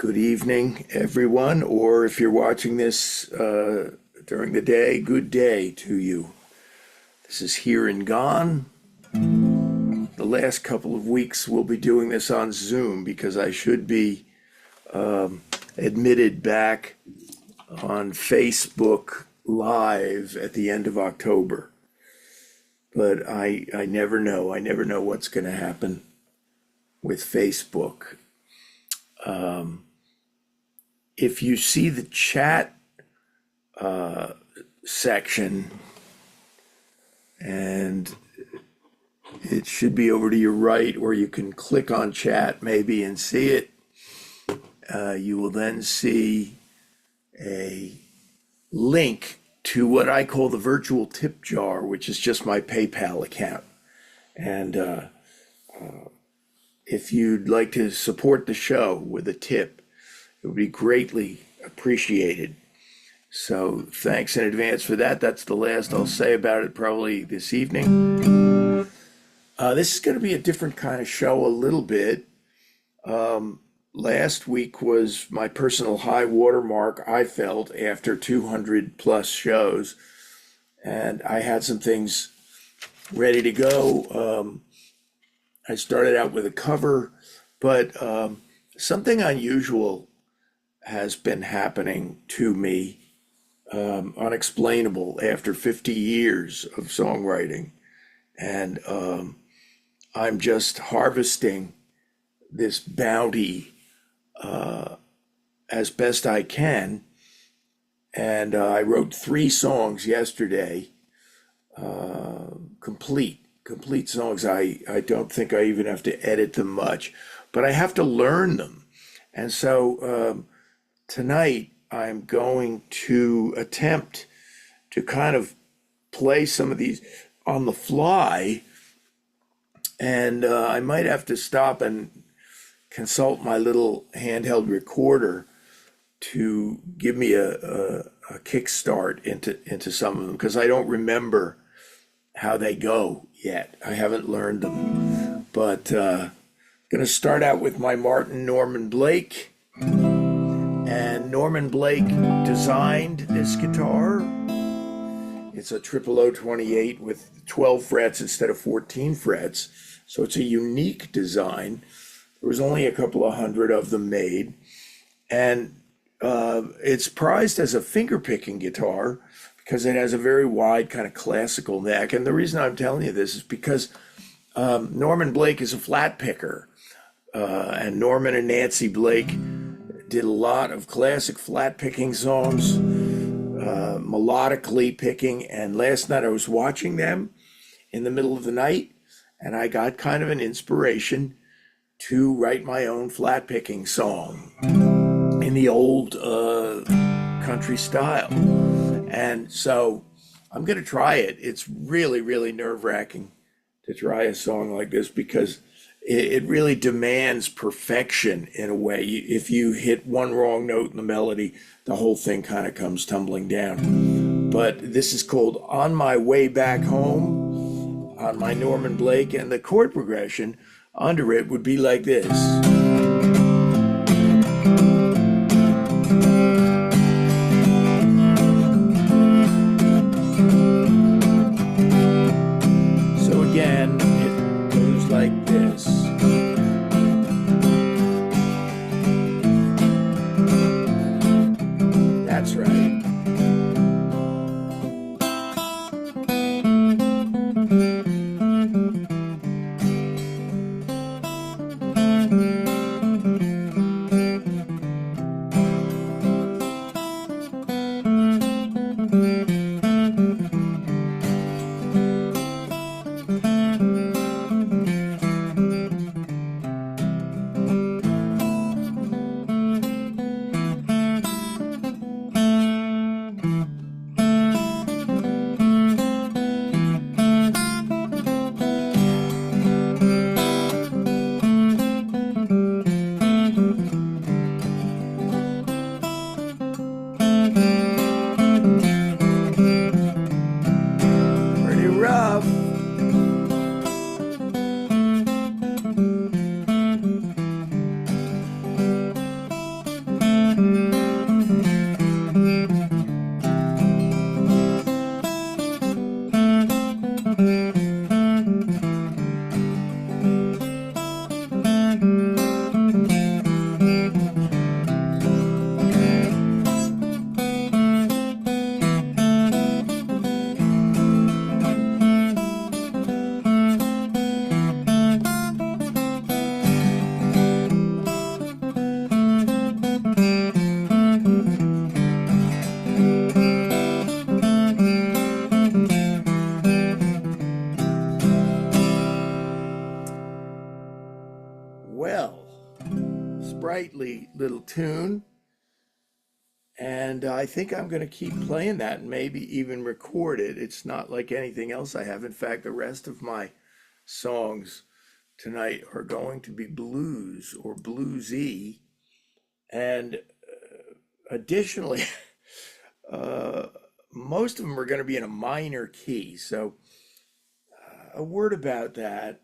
Good evening, everyone, or if you're watching this during the day, good day to you. This is Here and Gone. The last couple of weeks we'll be doing this on Zoom because I should be admitted back on Facebook Live at the end of October. But I never know. I never know what's going to happen with Facebook. If you see the chat section, and it should be over to your right, or you can click on chat maybe and see it, you will then see a link to what I call the virtual tip jar, which is just my PayPal account. And if you'd like to support the show with a tip, it would be greatly appreciated. So thanks in advance for that. That's the last I'll say about it probably this evening. This is going to be a different kind of show a little bit. Last week was my personal high watermark, I felt, after 200 plus shows. And I had some things ready to go. I started out with a cover, but something unusual has been happening to me, unexplainable after 50 years of songwriting. And I'm just harvesting this bounty as best I can. And I wrote 3 songs yesterday, complete songs. I don't think I even have to edit them much, but I have to learn them. And so tonight I'm going to attempt to kind of play some of these on the fly, and I might have to stop and consult my little handheld recorder to give me a kickstart into some of them, because I don't remember how they go yet. I haven't learned them. But going to start out with my Martin Norman Blake. And Norman Blake designed this guitar. It's a 00028 with 12 frets instead of 14 frets. So it's a unique design. There was only a couple of hundred of them made. And it's prized as a finger-picking guitar because it has a very wide kind of classical neck. And the reason I'm telling you this is because Norman Blake is a flat picker. And Norman and Nancy Blake did a lot of classic flat picking songs, melodically picking. And last night I was watching them in the middle of the night, and I got kind of an inspiration to write my own flat picking song in the old country style. And so I'm going to try it. It's really, really nerve-wracking to try a song like this because it really demands perfection in a way. If you hit one wrong note in the melody, the whole thing kind of comes tumbling down. But this is called On My Way Back Home on my Norman Blake, and the chord progression under it would be like this. So again, it goes like this. That's right. sprightly little tune. And I think I'm going to keep playing that and maybe even record it. It's not like anything else I have. In fact, the rest of my songs tonight are going to be blues or bluesy. And additionally, most of them are going to be in a minor key. So, a word about that.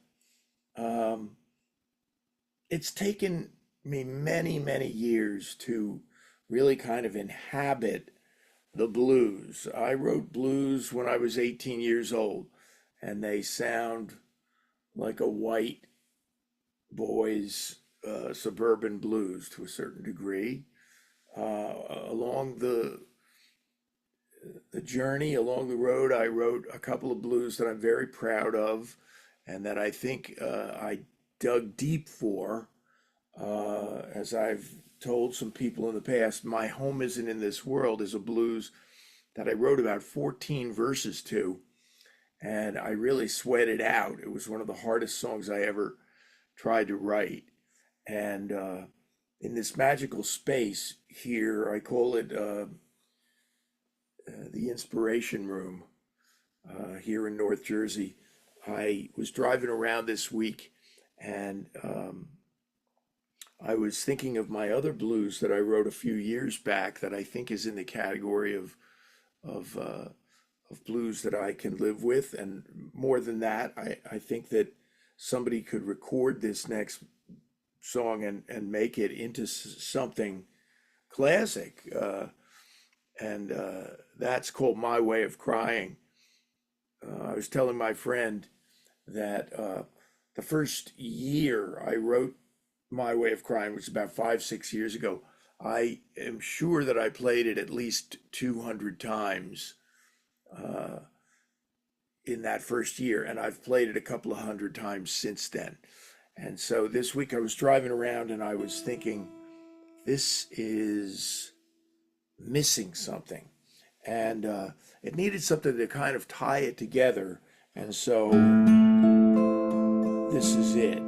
It's taken me many, many years to really kind of inhabit the blues. I wrote blues when I was 18 years old, and they sound like a white boy's suburban blues to a certain degree. Along the journey, along the road, I wrote a couple of blues that I'm very proud of, and that I think I dug deep for. As I've told some people in the past, My Home Isn't in This World is a blues that I wrote about 14 verses to, and I really sweated out. It was one of the hardest songs I ever tried to write. And in this magical space here, I call it the Inspiration Room here in North Jersey. I was driving around this week, and I was thinking of my other blues that I wrote a few years back that I think is in the category of blues that I can live with. And more than that, I think that somebody could record this next song and make it into something classic. And that's called My Way of Crying. I was telling my friend that the first year I wrote My Way of Crying, which was about 5, 6 years ago, I am sure that I played it at least 200 times in that first year, and I've played it a couple of hundred times since then. And so this week I was driving around and I was thinking, this is missing something. And it needed something to kind of tie it together. And so this is it.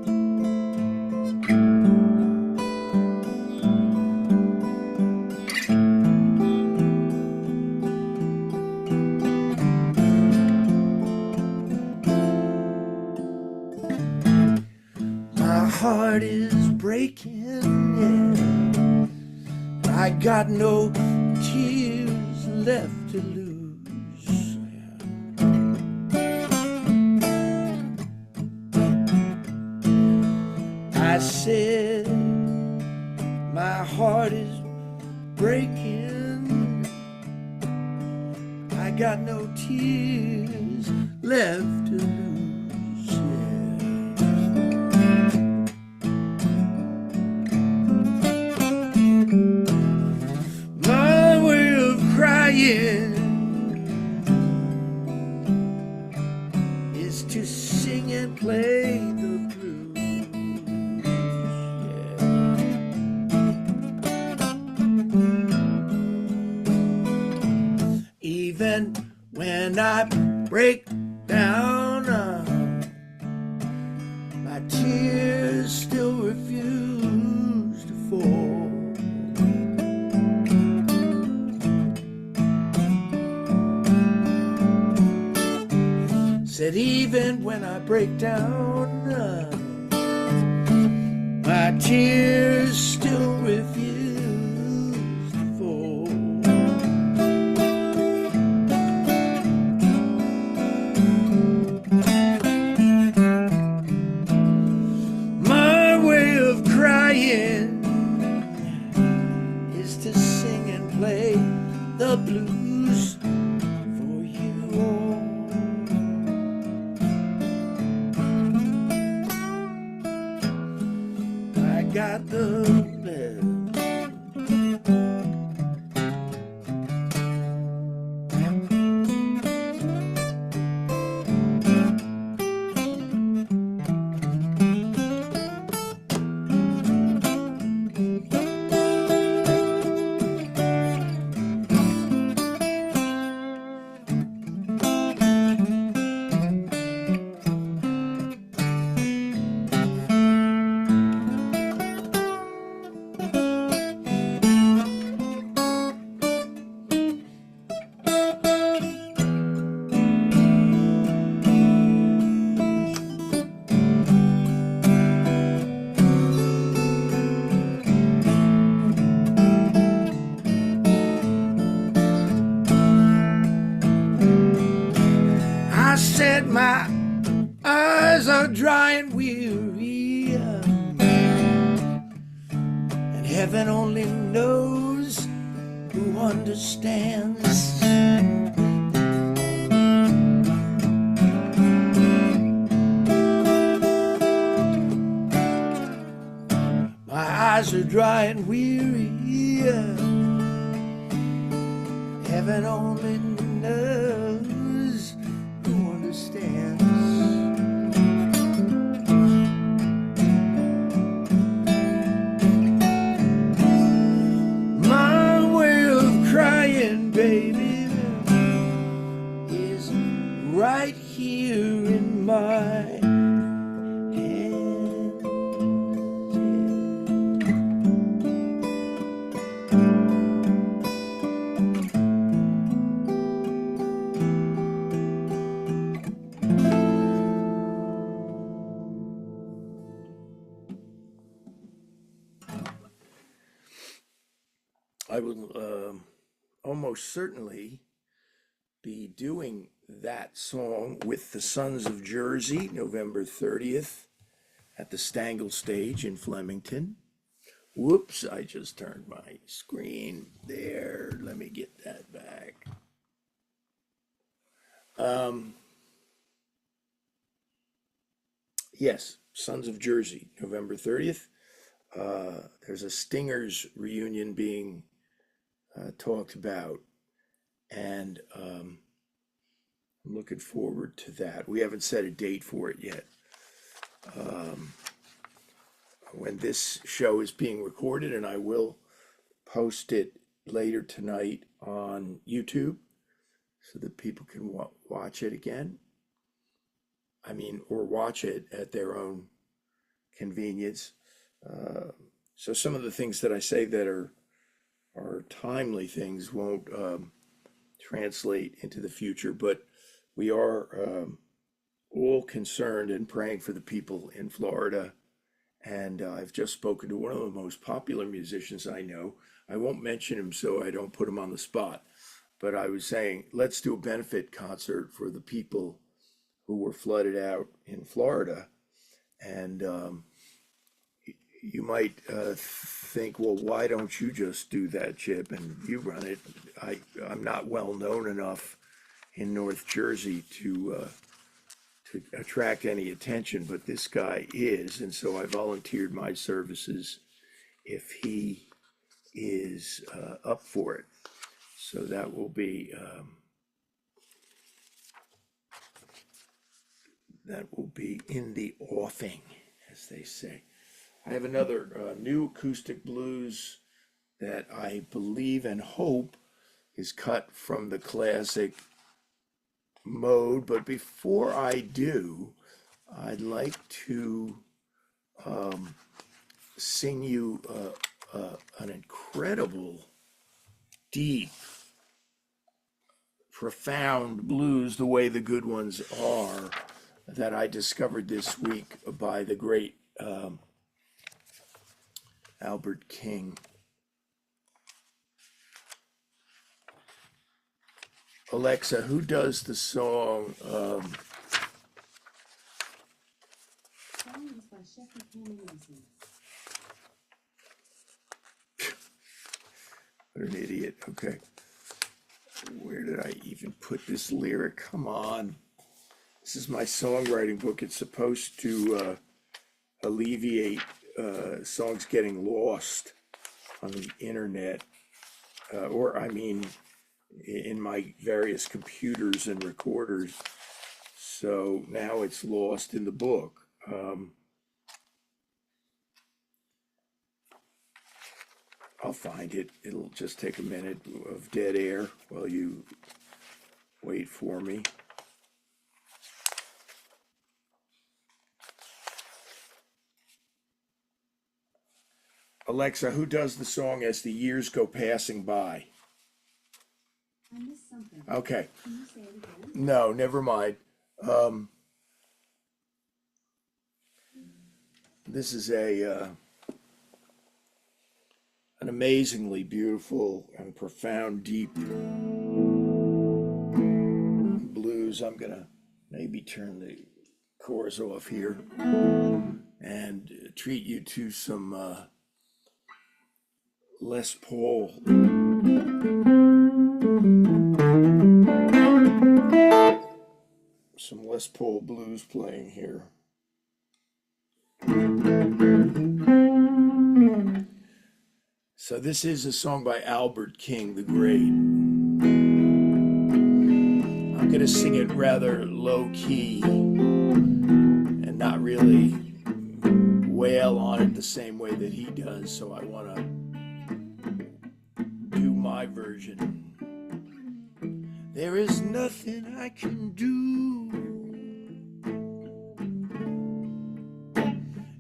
My heart is breaking, yeah. I got no tears left to lose. I said, my heart is breaking. I got no tears left to lose. Is to sing and play the blues, yeah. Even when I break down, my tears still refuse to fall. Said even when I break down, my tears still refuse to fall. My way of crying is to sing and play the blues for you all. Got the blues. Heaven only knows who understands. My eyes are dry and weary. Heaven only knows who understands. My way of crying, baby, is right here in my I will almost certainly be doing that song with the Sons of Jersey, November 30th, at the Stangl Stage in Flemington. Whoops, I just turned my screen there. Let me get that back. Yes, Sons of Jersey, November 30th. There's a Stingers reunion being talked about, and I'm looking forward to that. We haven't set a date for it yet. When this show is being recorded, and I will post it later tonight on YouTube so that people can watch it again. I mean, or watch it at their own convenience. So some of the things that I say that are timely things won't translate into the future, but we are all concerned and praying for the people in Florida. And I've just spoken to one of the most popular musicians I know. I won't mention him so I don't put him on the spot, but I was saying, let's do a benefit concert for the people who were flooded out in Florida. And you might think, well, why don't you just do that, Chip, and you run it? I'm not well known enough in North Jersey to attract any attention, but this guy is, and so I volunteered my services if he is up for it. So that will be in the offing, as they say. I have another new acoustic blues that I believe and hope is cut from the classic mode, but before I do, I'd like to sing you an incredible, deep, profound blues, the way the good ones are, that I discovered this week by the great Albert King. Alexa, who does the song? What an idiot. Okay. Where did I even put this lyric? Come on. This is my songwriting book. It's supposed to alleviate songs getting lost on the internet, or I mean, in my various computers and recorders. So now it's lost in the book. I'll find it. It'll just take a minute of dead air while you wait for me. Alexa, who does the song As the Years Go Passing By? I missed something. Okay. Can you say it again? No, never mind. This is an amazingly beautiful and profound, deep blues. I'm gonna maybe turn the chorus off here and treat you to some Les Paul. Some Les Paul blues playing here. So this is a song by Albert King the Great. I'm going to sing it rather low key and not really wail on it the same way that he does, so I want to do my version. There is nothing I can do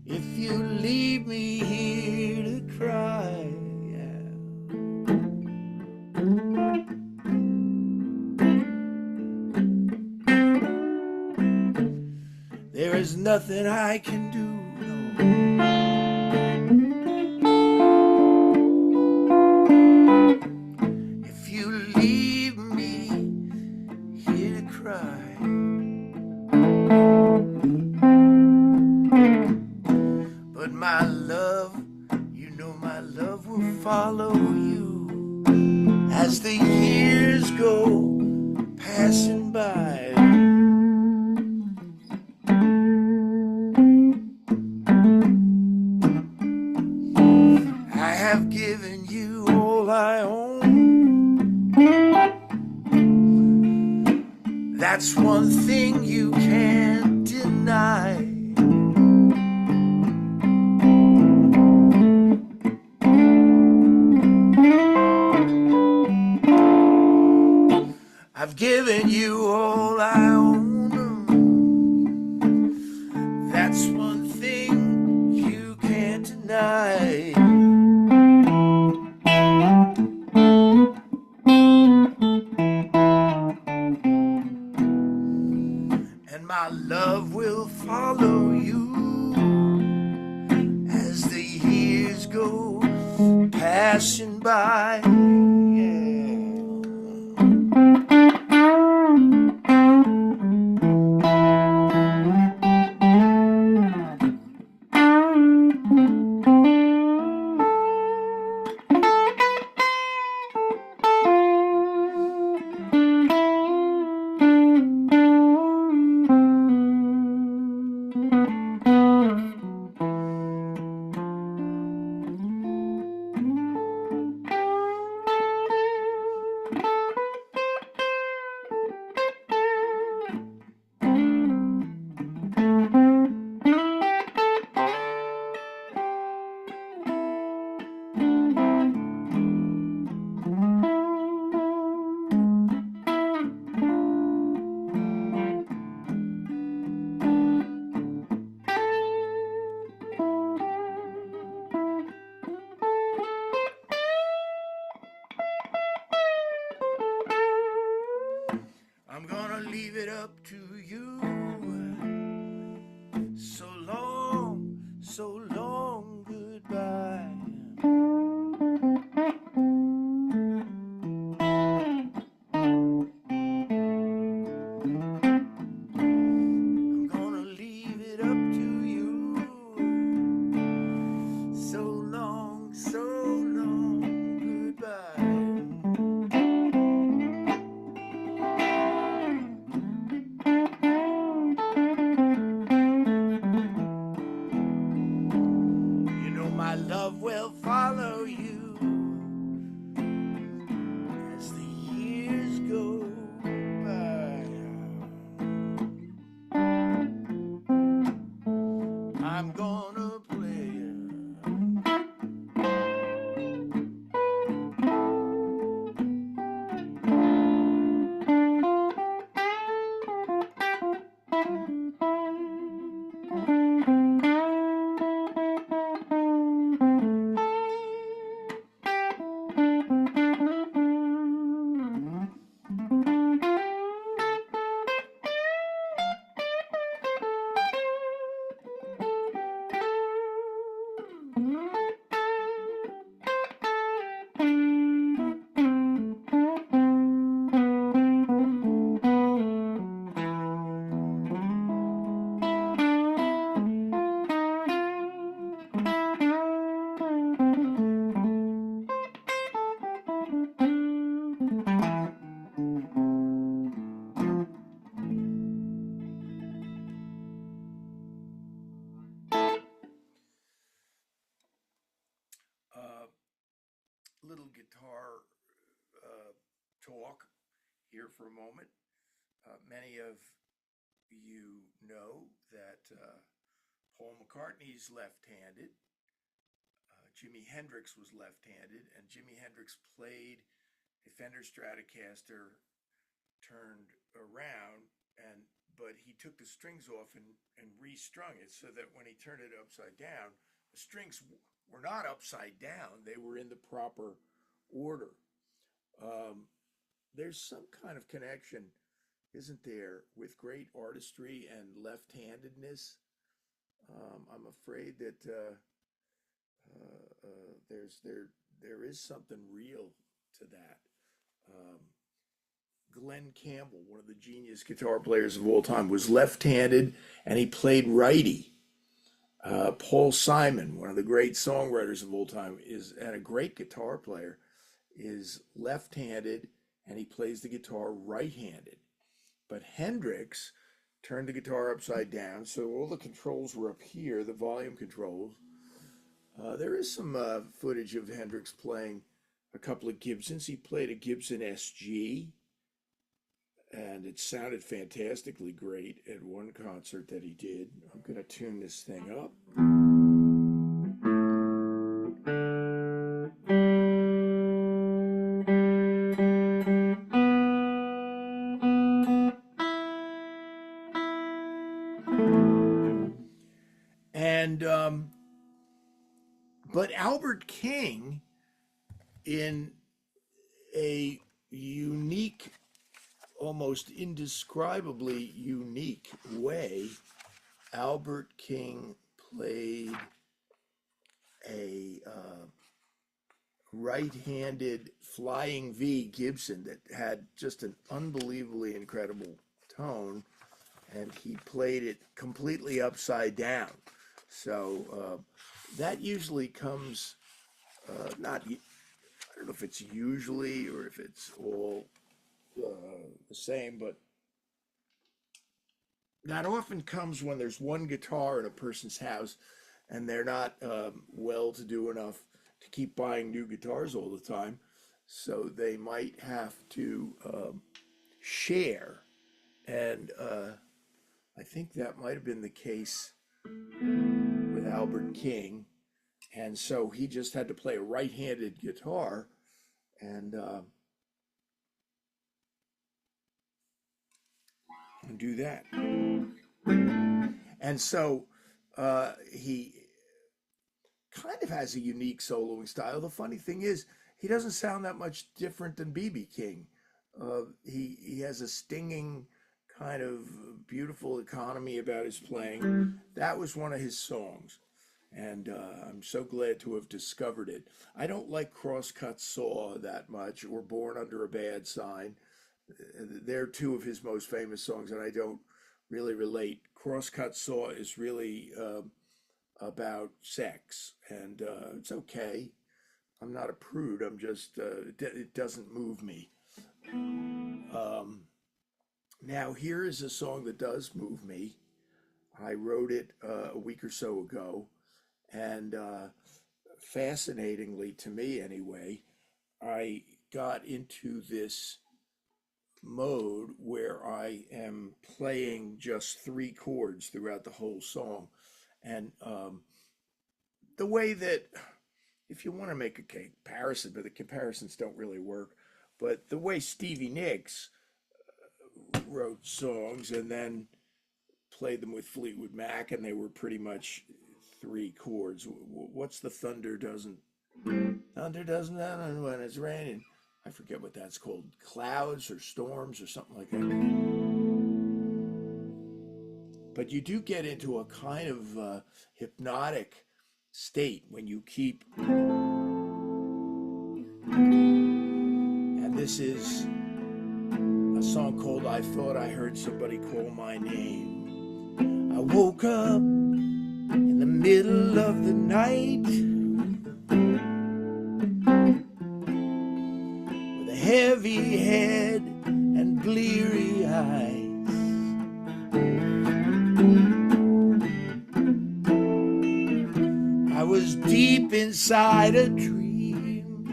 if you leave me here to cry. There is nothing I can do, no. If you leave me here to cry. But my love, you know my love will follow you as the years go passing by. I have given you all I own. That's one thing you can't deny. I've given you all I own. That's one thing you can't deny. And my love will follow you as the years go passing by. I'm gonna leave it up to you. So long, goodbye. I'm gonna leave it up to you. So long, goodbye. My love will follow you as the years go by. I'm gonna play talk here for a moment. Many of you know that Paul McCartney's left-handed. Jimi Hendrix was left-handed, and Jimi Hendrix played a Fender Stratocaster turned around, but he took the strings off and restrung it so that when he turned it upside down, the strings were not upside down, they were in the proper order. There's some kind of connection, isn't there, with great artistry and left-handedness? I'm afraid that there is something real to that. Glenn Campbell, one of the genius guitar players of all time, was left-handed and he played righty. Paul Simon, one of the great songwriters of all time, and a great guitar player, is left-handed and he plays the guitar right-handed. But Hendrix turned the guitar upside down, so all the controls were up here, the volume controls. There is some footage of Hendrix playing a couple of Gibsons. He played a Gibson SG, and it sounded fantastically great at one concert that he did. I'm going to tune this thing up. But Albert King, in a unique, almost indescribably unique way, Albert King played a right-handed Flying V Gibson that had just an unbelievably incredible tone, and he played it completely upside down. So that usually comes, I don't know if it's usually or if it's all the same, but that often comes when there's one guitar in a person's house and they're not well-to-do enough to keep buying new guitars all the time. So they might have to share. And I think that might have been the case with Albert King. And so he just had to play a right-handed guitar and do that. And so he kind of has a unique soloing style. The funny thing is, he doesn't sound that much different than B.B. King. He has a stinging kind of beautiful economy about his playing. That was one of his songs, and I'm so glad to have discovered it. I don't like Crosscut Saw that much, or Born Under a Bad Sign. They're two of his most famous songs, and I don't really relate. Crosscut Saw is really about sex, and it's okay. I'm not a prude. I'm just, it doesn't move me. Now, here is a song that does move me. I wrote it a week or so ago, and fascinatingly, to me anyway, I got into this mode where I am playing just 3 chords throughout the whole song. And the way that, if you want to make a comparison, but the comparisons don't really work, but the way Stevie Nicks wrote songs and then played them with Fleetwood Mac, and they were pretty much 3 chords. What's the thunder doesn't when it's raining? I forget what that's called. Clouds or storms or something like that. But you do get into a kind of hypnotic state when you keep. And this is a song called I Thought I Heard Somebody Call My Name. I woke up in the middle of the night with a heavy head and bleary eyes. I was deep inside a dream,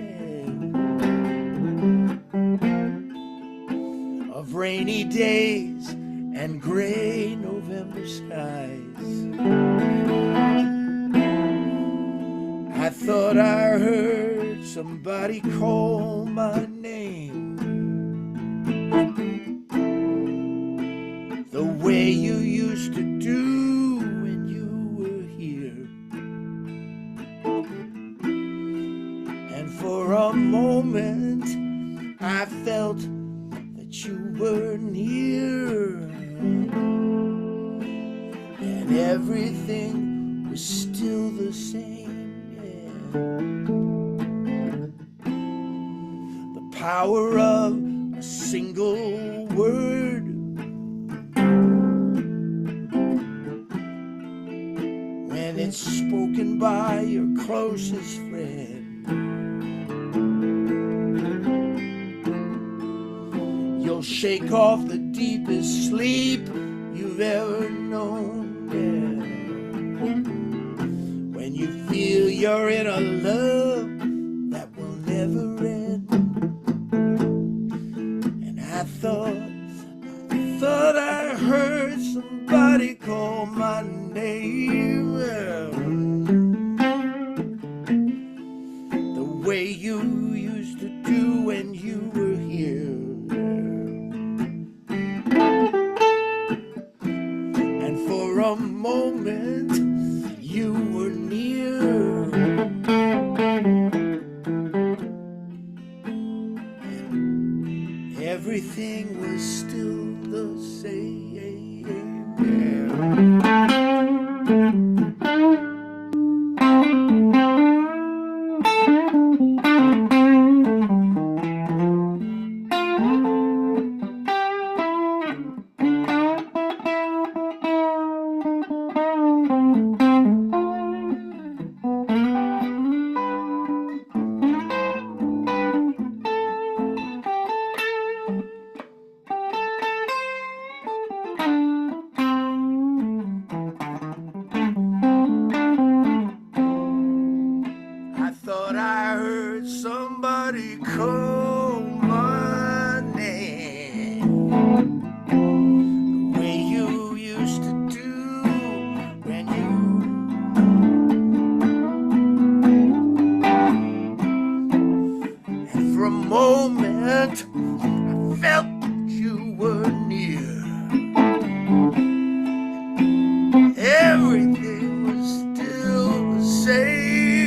rainy days and gray November skies. I thought I heard somebody call my name, the way you used to do when you were here. And for a moment I felt that you were near, and everything was still the same, yeah. The power of a single word, when it's spoken by your closest friend. You'll shake off the deepest sleep you've ever known, yeah. When you feel you're in a love that will never end. And I thought I heard somebody call my name, the way you used to do when you were here. For a moment you were near, and everything was still the same, I thought I heard somebody call my name, the way you used to do when and for a moment I felt you were near. Everything was still the same.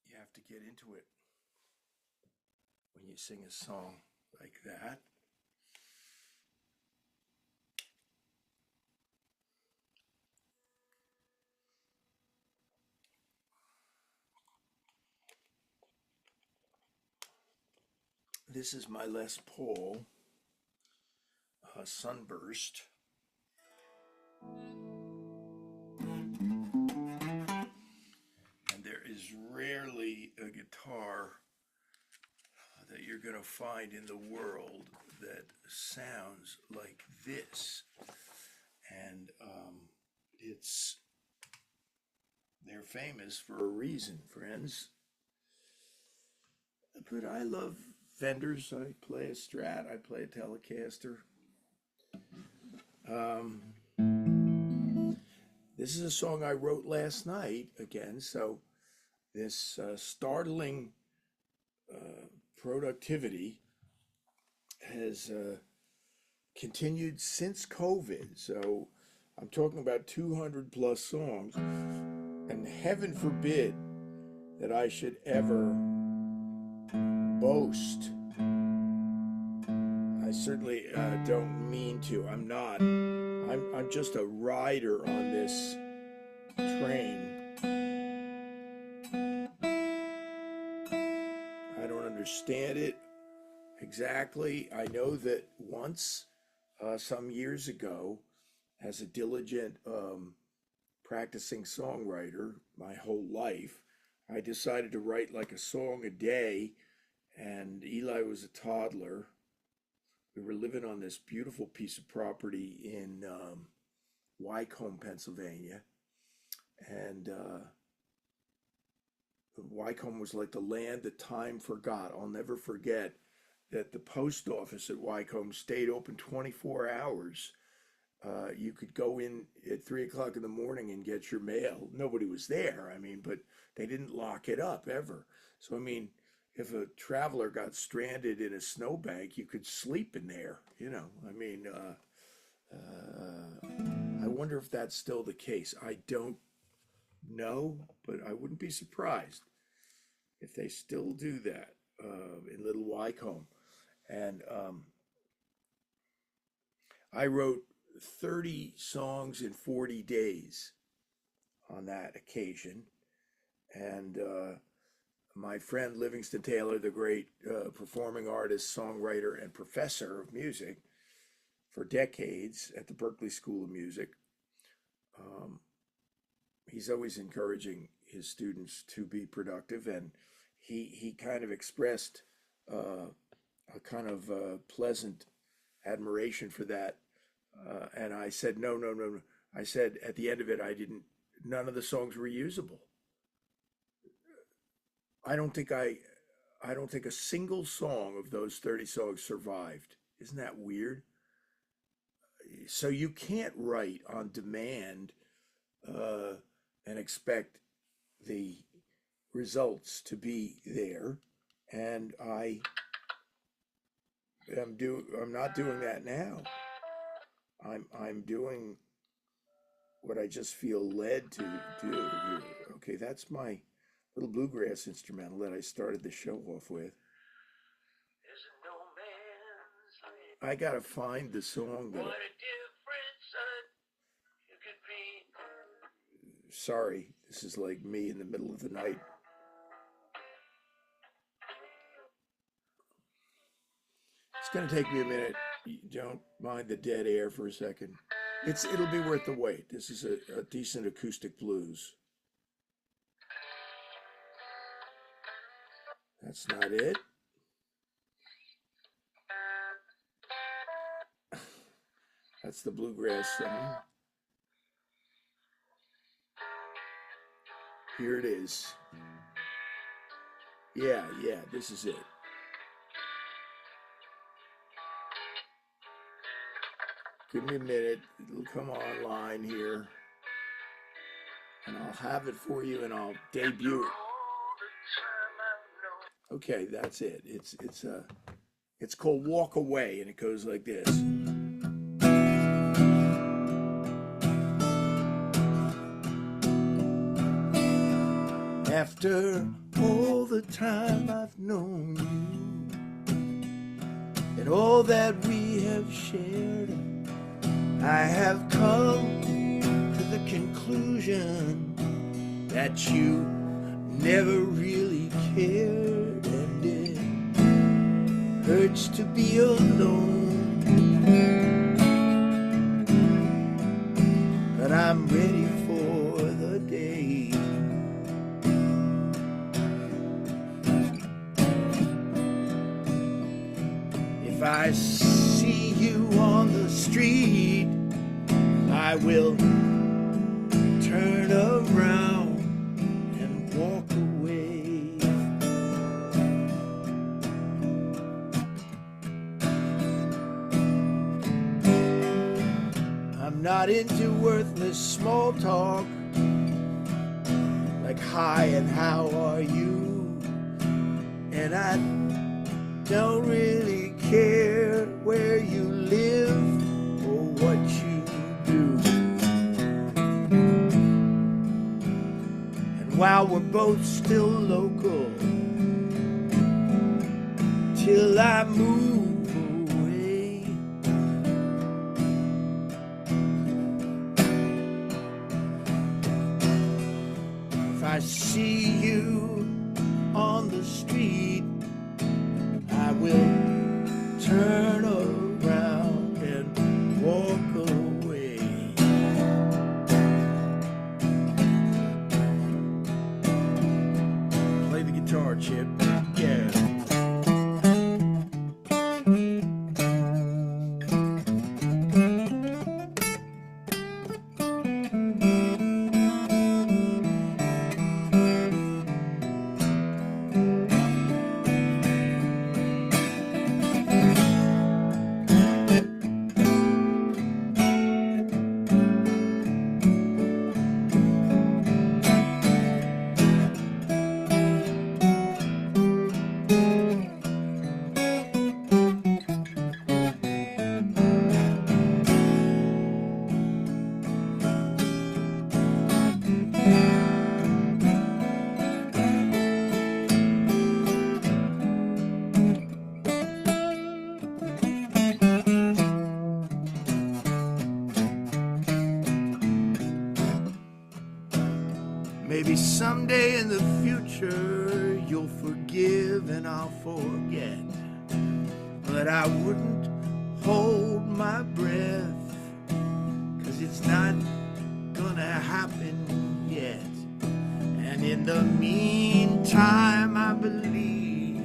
You have to get into it when you sing a song like that. This is my Les Paul Sunburst. And there is rarely a guitar that you're going to find in the world that sounds like this. and they're famous for a reason, friends. But I love Fenders. I play a Strat. I play a Telecaster. This is a song I wrote last night again. So this startling productivity has continued since COVID. So I'm talking about 200 plus songs, and heaven forbid that I should ever boast. I certainly don't mean to. I'm not. I'm just a rider on this train. I don't understand it exactly. I know that once, some years ago, as a diligent practicing songwriter my whole life, I decided to write like a song a day, and Eli was a toddler. We were living on this beautiful piece of property in Wycombe, Pennsylvania, and Wycombe was like the land that time forgot. I'll never forget that the post office at Wycombe stayed open 24 hours. You could go in at 3 o'clock in the morning and get your mail. Nobody was there, but they didn't lock it up ever. So, if a traveler got stranded in a snowbank, you could sleep in there, I wonder if that's still the case. I don't know, but I wouldn't be surprised if they still do that in Little Wycombe. And I wrote 30 songs in 40 days on that occasion. And my friend Livingston Taylor, the great performing artist, songwriter, and professor of music for decades at the Berklee School of Music, he's always encouraging his students to be productive, and he kind of expressed a kind of pleasant admiration for that. And I said, no. I said at the end of it, none of the songs were usable. I don't think a single song of those 30 songs survived. Isn't that weird? So you can't write on demand and expect the results to be there. And I'm not doing that now. I'm doing what I just feel led to do. Okay, that's my little bluegrass instrumental that I started the show off with. I gotta find the song that. Sorry, this is like me in the middle of the night. It's gonna take me a minute. You don't mind the dead air for a second. It'll be worth the wait. This is a decent acoustic blues. That's not it. That's the bluegrass song. Here it is. Yeah, this is it. Give me a minute. It'll come online here. And I'll have it for you and I'll debut it. Okay, that's it. It's called Walk Away, and it goes like this. After all the time I've known you and all that we have shared, I have come to the conclusion that you never really cared, and it hurts to be alone, but I'm ready for the day if I see you on the street. I will turn around and walk away. I'm not into worthless small talk, like hi and how are you, and I don't really care where you live or what you do. And while we're both still local, till I move away, if I see you on the street, I will turn around and walk away. Play the guitar, Chip. Yeah. Maybe someday in the future you'll forgive and I'll forget, but I wouldn't hold my breath, 'cause it's not gonna happen yet. And in the meantime, I believe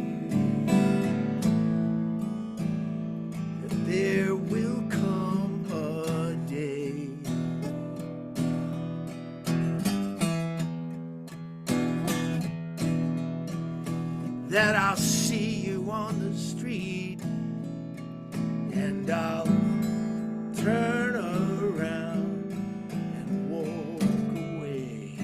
that there will come a day that I'll see you on the street, and I'll turn around and walk away.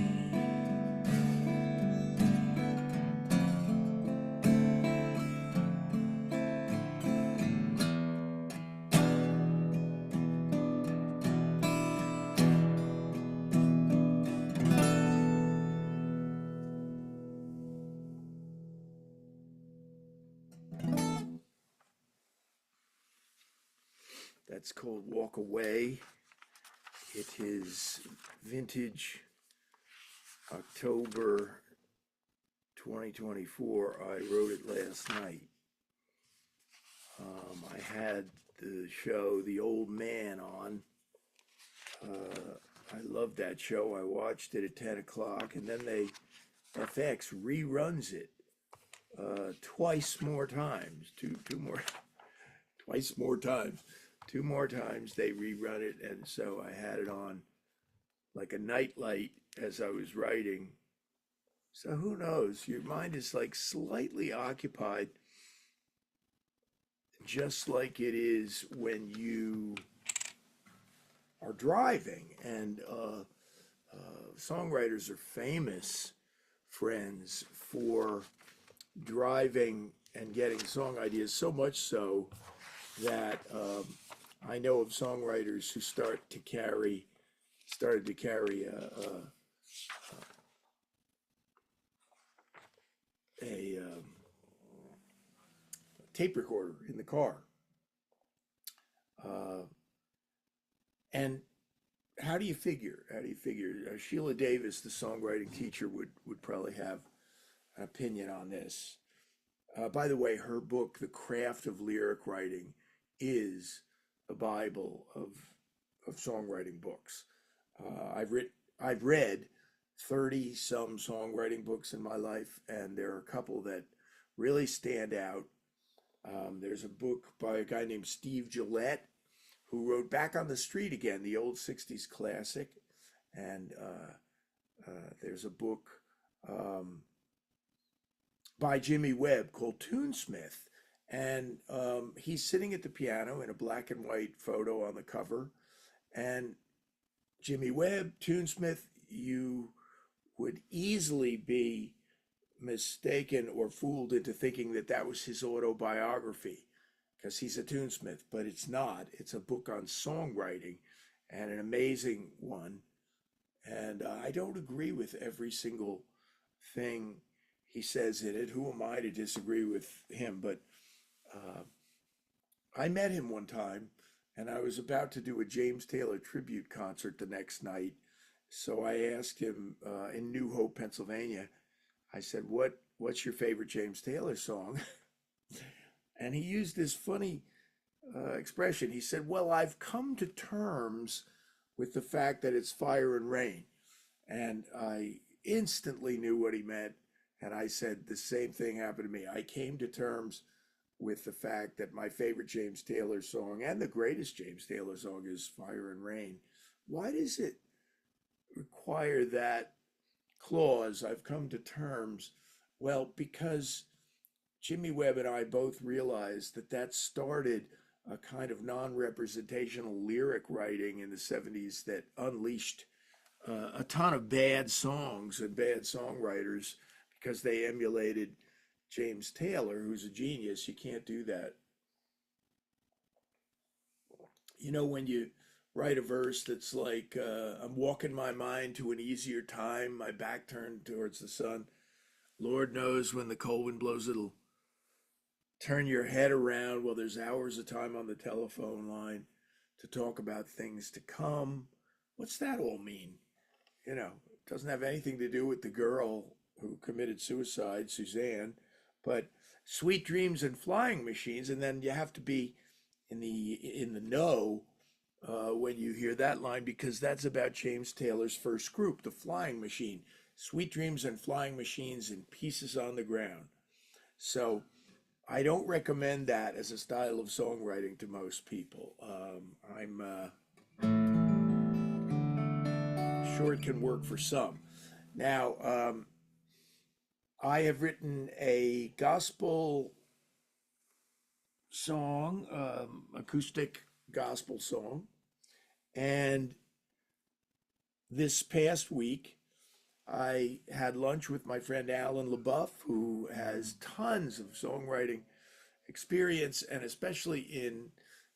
That's called Walk Away. It is vintage October 2024. I wrote it last night. I had the show The Old Man on. I loved that show. I watched it at 10 o'clock, and then FX reruns it twice more times. Twice more times. Two more times they rerun it, and so I had it on like a nightlight as I was writing. So who knows? Your mind is like slightly occupied, just like it is when you are driving. And songwriters are famous, friends, for driving and getting song ideas, so much so that I know of songwriters who started to carry a tape recorder in the car. And how do you figure? Sheila Davis, the songwriting teacher, would probably have an opinion on this. By the way, her book, The Craft of Lyric Writing, is a Bible of songwriting books. I've read 30 some songwriting books in my life, and there are a couple that really stand out. There's a book by a guy named Steve Gillette, who wrote Back on the Street Again, the old 60s classic. And there's a book by Jimmy Webb called Tunesmith. And he's sitting at the piano in a black and white photo on the cover. And Jimmy Webb, Tunesmith, you would easily be mistaken or fooled into thinking that that was his autobiography because he's a tunesmith, but it's not. It's a book on songwriting and an amazing one. And I don't agree with every single thing he says in it. Who am I to disagree with him? But I met him one time and I was about to do a James Taylor tribute concert the next night. So I asked him in New Hope, Pennsylvania, I said, what's your favorite James Taylor song? And he used this funny expression. He said, well, I've come to terms with the fact that it's Fire and Rain. And I instantly knew what he meant. And I said, the same thing happened to me. I came to terms with the fact that my favorite James Taylor song and the greatest James Taylor song is Fire and Rain. Why does it require that clause, I've come to terms? Well, because Jimmy Webb and I both realized that that started a kind of non-representational lyric writing in the 70s that unleashed a ton of bad songs and bad songwriters because they emulated James Taylor, who's a genius. You can't do that. You know, when you write a verse that's like, I'm walking my mind to an easier time, my back turned towards the sun. Lord knows when the cold wind blows, it'll turn your head around. Well, there's hours of time on the telephone line to talk about things to come. What's that all mean? You know, it doesn't have anything to do with the girl who committed suicide, Suzanne, but sweet dreams and flying machines. And then you have to be in the know when you hear that line, because that's about James Taylor's first group, the Flying Machine. Sweet dreams and flying machines and pieces on the ground. So I don't recommend that as a style of songwriting to most people. I'm sure it can work for some. Now, I have written a gospel song, acoustic gospel song, and this past week I had lunch with my friend Alan LaBeouf, who has tons of songwriting experience, and especially in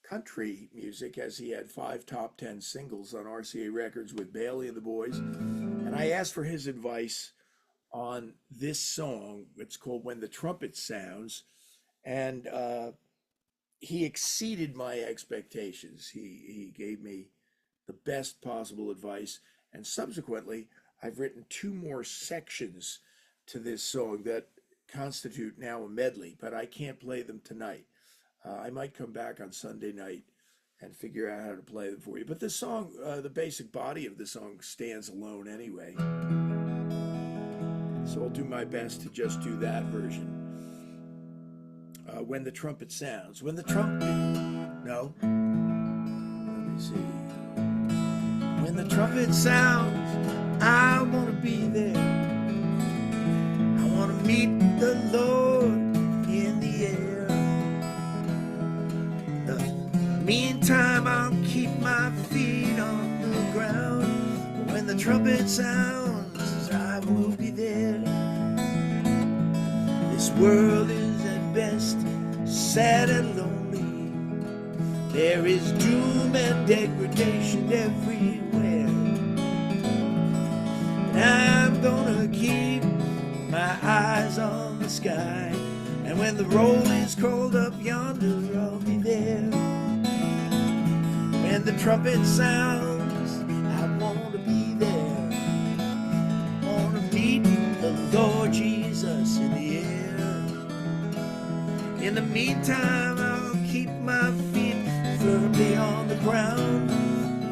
country music, as he had 5 top 10 singles on RCA Records with Bailey and the Boys. And I asked for his advice on this song. It's called When the Trumpet Sounds. And he exceeded my expectations. He gave me the best possible advice. And subsequently, I've written 2 more sections to this song that constitute now a medley, but I can't play them tonight. I might come back on Sunday night and figure out how to play them for you. But the song, the basic body of the song stands alone anyway. So I'll do my best to just do that version. When the trumpet sounds. When the trumpet... No. Let me see. When the trumpet sounds, I want to be there. I want to meet the Lord in the air. Meantime, I'll keep my feet on the ground. When the trumpet sounds, I will be there. This world is at best sad and lonely. There is doom and degradation everywhere. And I'm gonna keep my eyes on the sky. And when the roll is called up yonder, I'll be there. When the trumpet sounds, I want to be there. I want to meet the Lord Jesus in the air. In the meantime, I'll keep my feet firmly on the ground.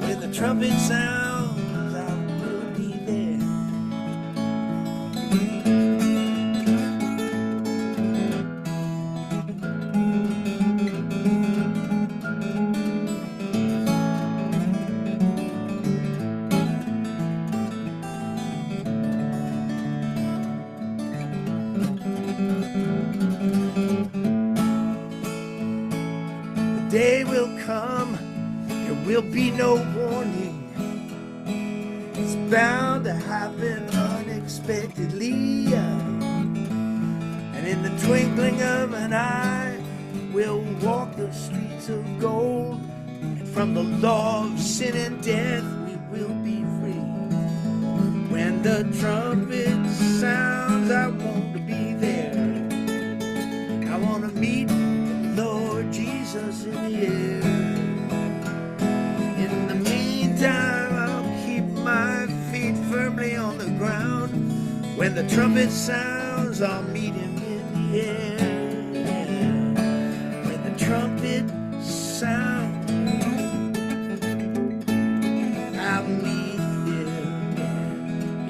When the trumpet sounds, I will be there. day will come, there will be no warning. It's bound to happen unexpectedly. And in the twinkling of an eye, we'll walk the streets of gold. And from the law of sin and death, we will be free. When the trumpet sounds, I want to be there. I want to meet the Lord Jesus in the air. In the meantime, I'll keep my feet firmly on the ground. When the trumpet sounds, I'll meet him in the air. When the trumpet sounds, I'll meet him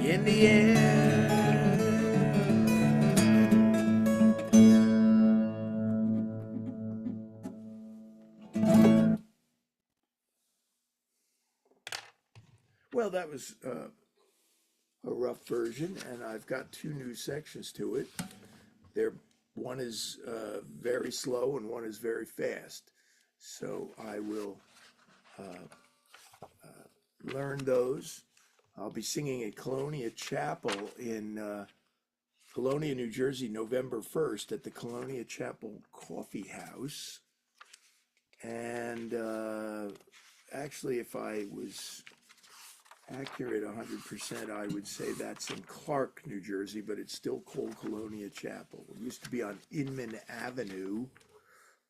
in the air. Well, that was a rough version, and I've got two new sections to it. One is very slow and one is very fast. So I will learn those. I'll be singing at Colonia Chapel in Colonia, New Jersey, November 1st at the Colonia Chapel Coffee House. And actually, if I was accurate 100%, I would say that's in Clark, New Jersey, but it's still called Colonia Chapel. It used to be on Inman Avenue,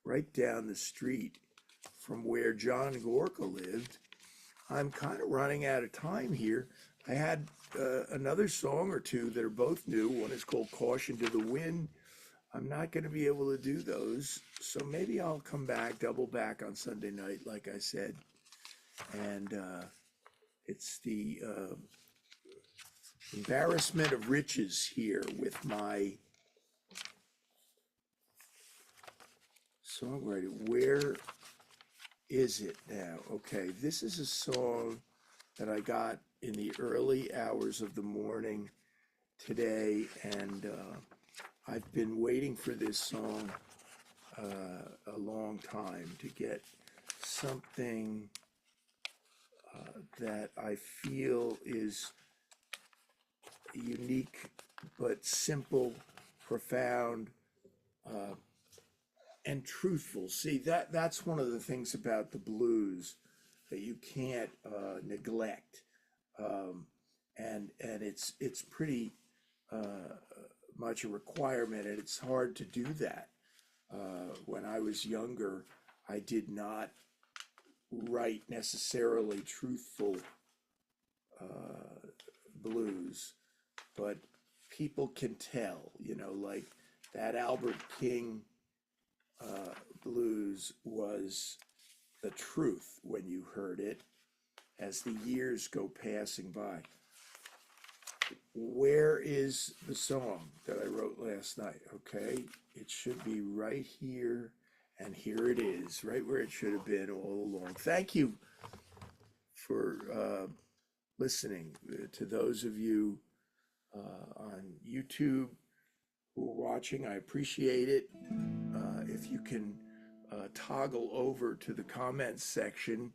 right down the street from where John Gorka lived. I'm kind of running out of time here. I had another song or two that are both new. One is called Caution to the Wind. I'm not going to be able to do those, so maybe I'll come back, double back on Sunday night, like I said. And it's the embarrassment of riches here with my songwriter. Where is it now? Okay, this is a song that I got in the early hours of the morning today, and I've been waiting for this song a long time to get something that I feel is unique but simple, profound, and truthful. See, that's one of the things about the blues that you can't neglect, and it's pretty much a requirement, and it's hard to do that. When I was younger, I did not write necessarily truthful blues, but people can tell, like that Albert King blues was the truth when you heard it as the years go passing by. Where is the song that I wrote last night? Okay, it should be right here, and here it is, right where it should have been all along. Thank you for listening. To those of you on YouTube who are watching, I appreciate it. If you can toggle over to the comments section,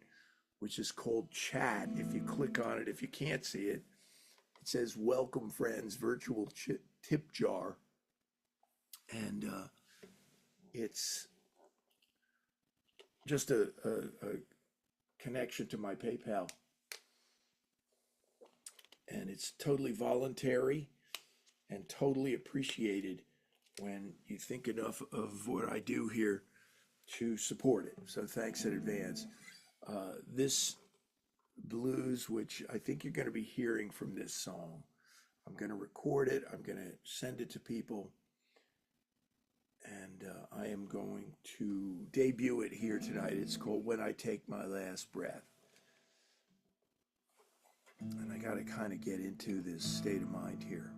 which is called chat. If you click on it, if you can't see it, it says welcome friends, virtual tip jar. And it's just a connection to my PayPal. And it's totally voluntary and totally appreciated when you think enough of what I do here to support it. So thanks in advance. This blues, which I think you're going to be hearing from this song, I'm going to record it. I'm going to send it to people. And I am going to debut it here tonight. It's called When I Take My Last Breath. And I got to kind of get into this state of mind here.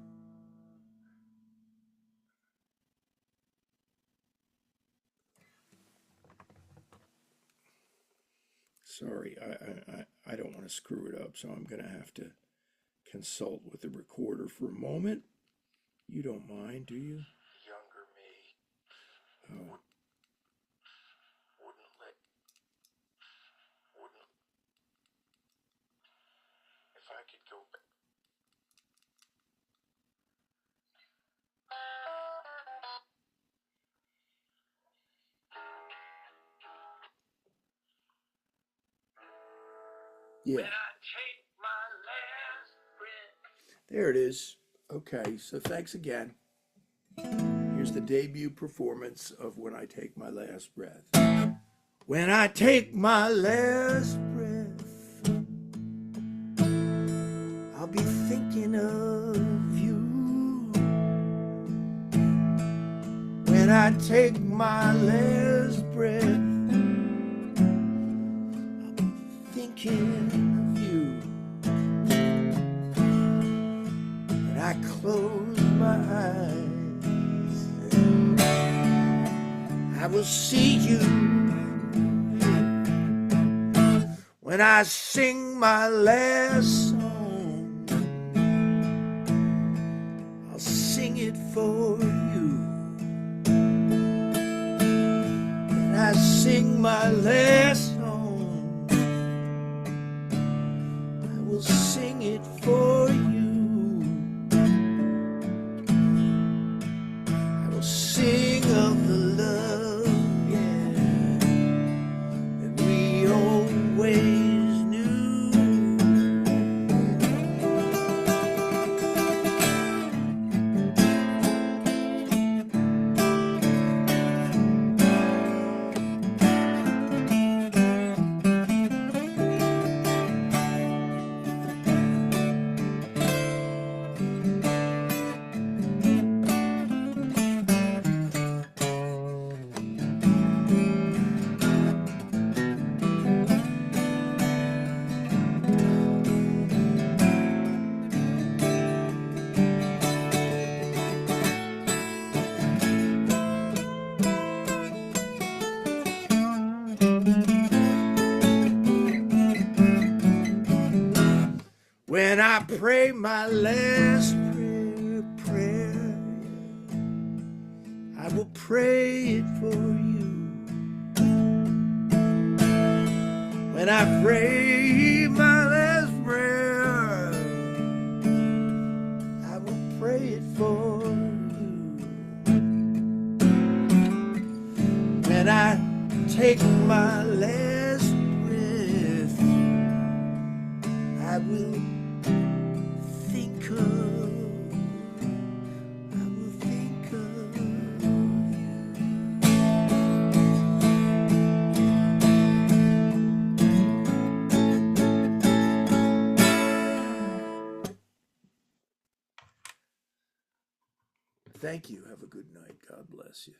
Sorry, I don't want to screw it up, so I'm going to have to consult with the recorder for a moment. You don't mind, do you? Younger me Oh. wouldn't let could go back. Yeah. When I take my last breath. There it is. Okay, so thanks again. Here's the debut performance of When I Take My Last Breath. When I take my last breath, I'll be thinking of you. When I take my last breath, I'll be thinking of you. When I close my eyes, I will see you. When I sing my last song, I'll sing it for you. When I sing my last song, I will sing it for you. I will sing of the love, yeah, that we always knew. When I pray my last prayer, I will pray it for you. When I pray my last prayer, I will pray it for you. When I take my last breath, I will think of Thank you. Have a good night. God bless you.